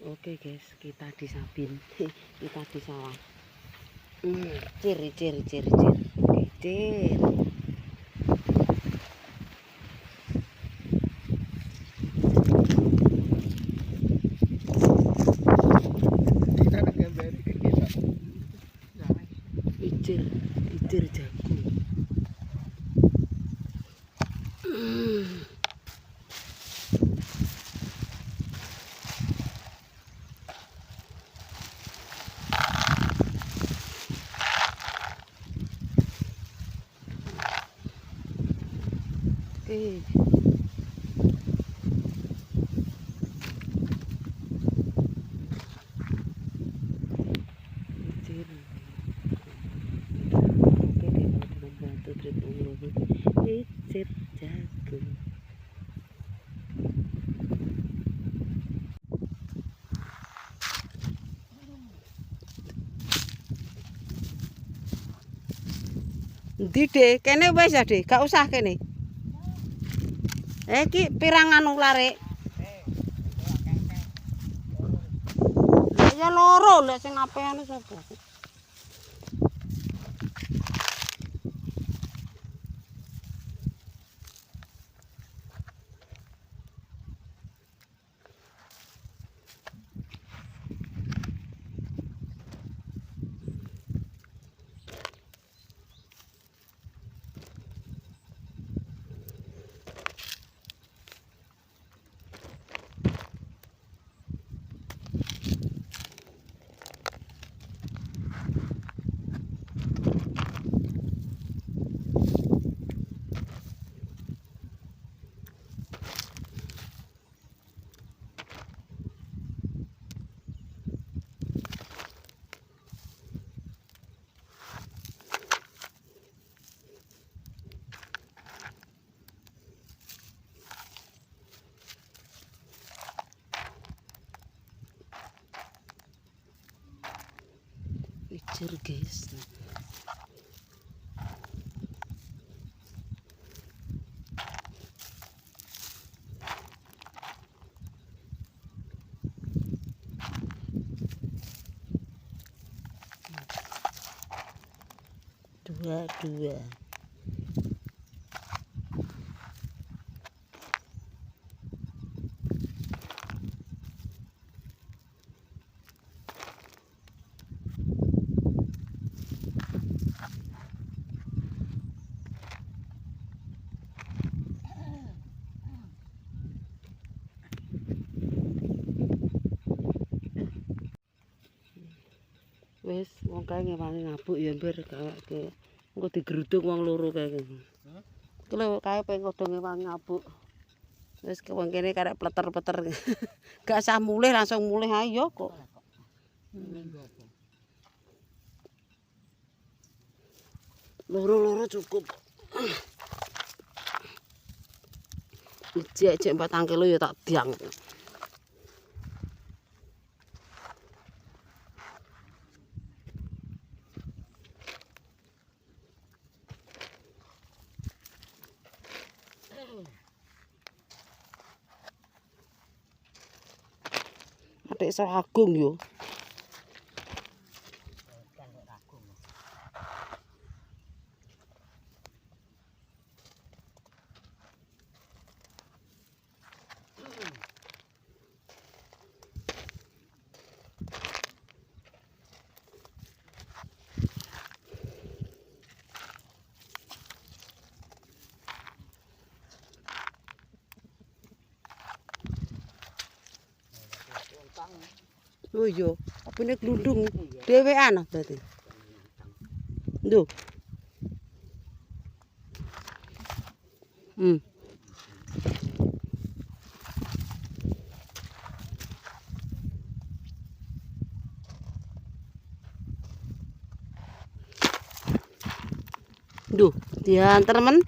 Oke guys, kita di Sabin. Kita di sawah. Cir. Oke, cir. Icir jagung. Oke. Icir. Oke deh teman-teman, bantu trip umur icir jagung. Ndi Dek, kene wis ya Dek, gak usah kene. Iki pirang anu lare? Ya loro lek sing apeane sapa? Icir guys. Dua. Wis wong kae ngewangi ngabuk ya mber ke engko digeruduk wong loro kae. Ku lho kae pengen padha ngewangi ngabuk. Wis ke wong kene karek pleter-pleter. Gak usah mulih langsung mulih ayo kok. Loro-loro cukup. Ijek 4 kilo ya tak diang. Adik iso agung yo. Oh iya, apane glundung dhewean berarti. Nduh. Duh, diantar men.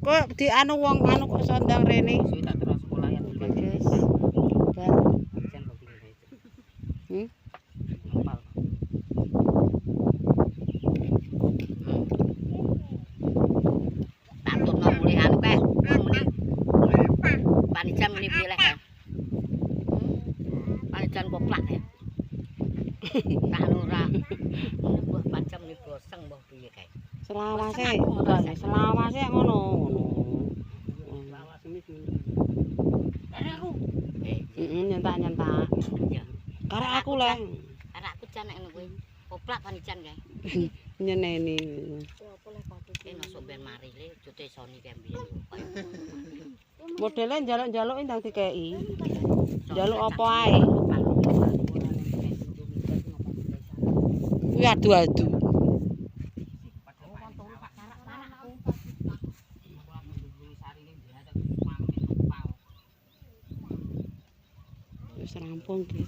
Kok di anu wong anu kok sondang rene. Suwi tak terus sekolah ya. Guys. Bar. Jan kok pinggir itu. Hmm? Ngapal. Tantun muli anu kae. Muli. Panijan muni piye lek. Panijan koplak ya. Tak ora. Mbah pancam ni boseng mbah piye kae. Selawase, enggak selawase ngono. Lawas ini Aku. Nyentak-nyentak. ya. Karek aku le. Arek aku jan nek ngono kuwi. Koplak panijan kae. Nyeneni. Masuk ben mari le jute soni kae mbiyen. Modele njaluk-njaluk ndang dikeki. Njaluk apa ae. Kuwi adu-adu. Wis rampung iki.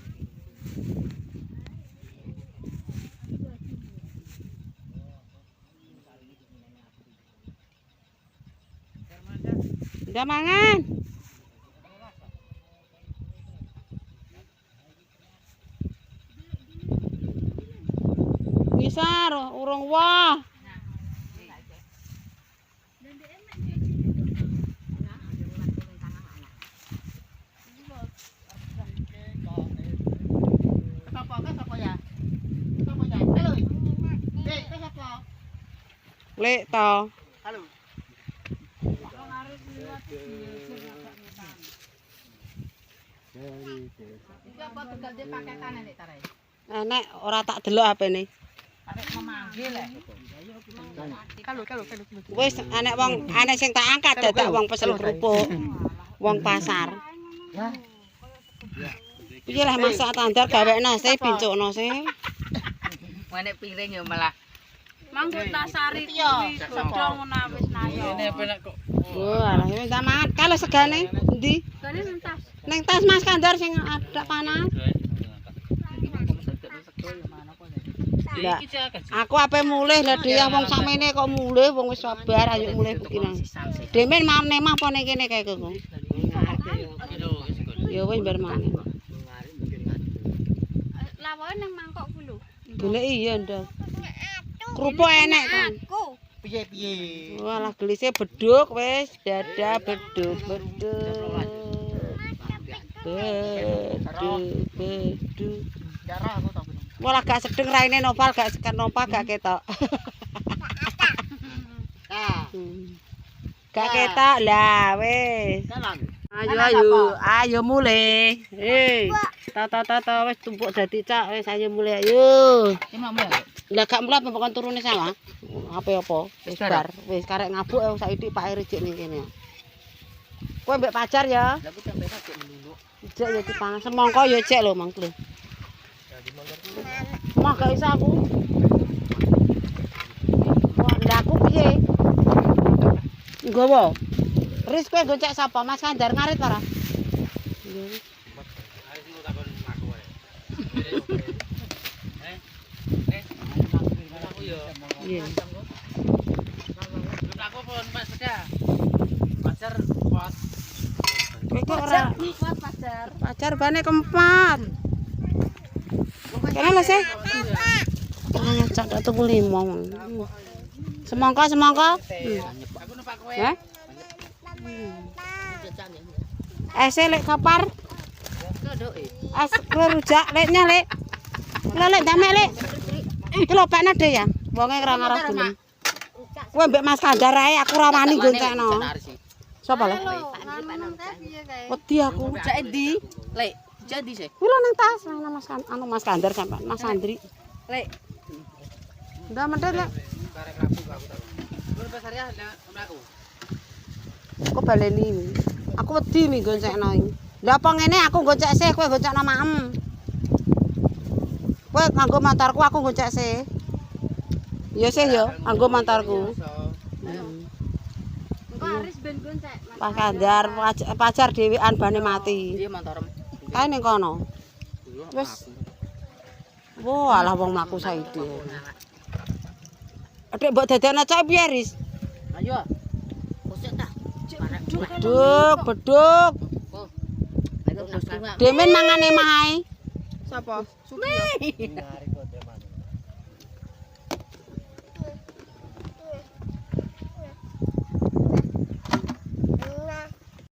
Udah mangan. Bisa urung wah. Lek to. Halo. Iki apa tegal dia paketan nek tarai. Nek ora tak delok apene. Arek memanggil le. Kalau. Wis anek wong anek sing tak angkat dadak wong pesen kerupuk. Wong pasar. Ya. Piye lah masak tandar gawekno sih pincukno sih. Nek piring ya malah. Manggo tak sari kuwi godho ngono wis nayo. Ini penak kok. Wah, lah wis tak mangan. Kalau segane endi? Gane entas. Ning tas Mas Kandar sing ada panas. Lah, aku ape mulih lah dia wong samene kok mulih wong wis sabar ayo mulih begini. Demen mamne mah apa ning kene kae kok. Ya wis bar mangan. Lawoke nang mangkok ku lho. Golek iya ndak. Kerupuk enek kan. Piye-piye. Walah gelise beduk wis dada beduk. Beduk. Darah aku tak bener. Walah gak sedeng raine Noval gak sekat Nova gak ketok. Nah, Gak ketok lah wis. jalan. Ayo mulai. Ta wis tumpuk dadi cak wis ayo mulai ayo. Cuma mulai. Lah gak mulai pokoknya turune sama. Apa wis bar. Wis karek ngabuk saiki Pak Rijik ning kene. Kowe mbek pacar ya. Lah aku sampe sakit menunduk. Jek ya dipangan semangka ya cek lho Mang Kle. Mah gak iso aku. Wah, ndak aku piye? Nggowo. Ris kowe goncek sapa? Mas Kandar ngarit ora? Nggih. Iya. Aku pun Pak Sepeda. Pacar kuat. Kowe kok ora Kuat pacar. pacar bane keempat. Kene lho sih. Ngacak gak tuku 5. Semangka. Aku numpak kowe. Hah? Es lek kapar. Es rujak leknya lek. Lek damek lek. Iki lho Pak Nade ya. Wonge ora ngarep gelem. Kowe mbek Mas Kandar ae aku ora wani goncekno. Sapa lek? Wedi aku. Rujak endi? Lek, rujak endi sih? Kuwi lho ning tas nang Mas Kandar sampean Mas Andri. Lek, Ndak mendet lek. karek rabu aku tahu. Lu pasarnya ada aku. Kok baleni. Aku wedi mi goncekno iki. Lah apa ngene aku goncek sih kowe goncekno maem. Kowe nganggo mantarku aku goncek sih. Ya sih ya, nganggo mantarku. Engko Aris ben goncek. Pak Kandar pacar dhewean bane mati. Iya mantarem. Kae ning kono. Wis. Wah, alah wong mlaku saiki. Adek mbok dadekno cak piye, Ris? Ayo. sik ta. Beduk, beduk. Ayo nggak Demen mangan emah ae. Sapa? Suki.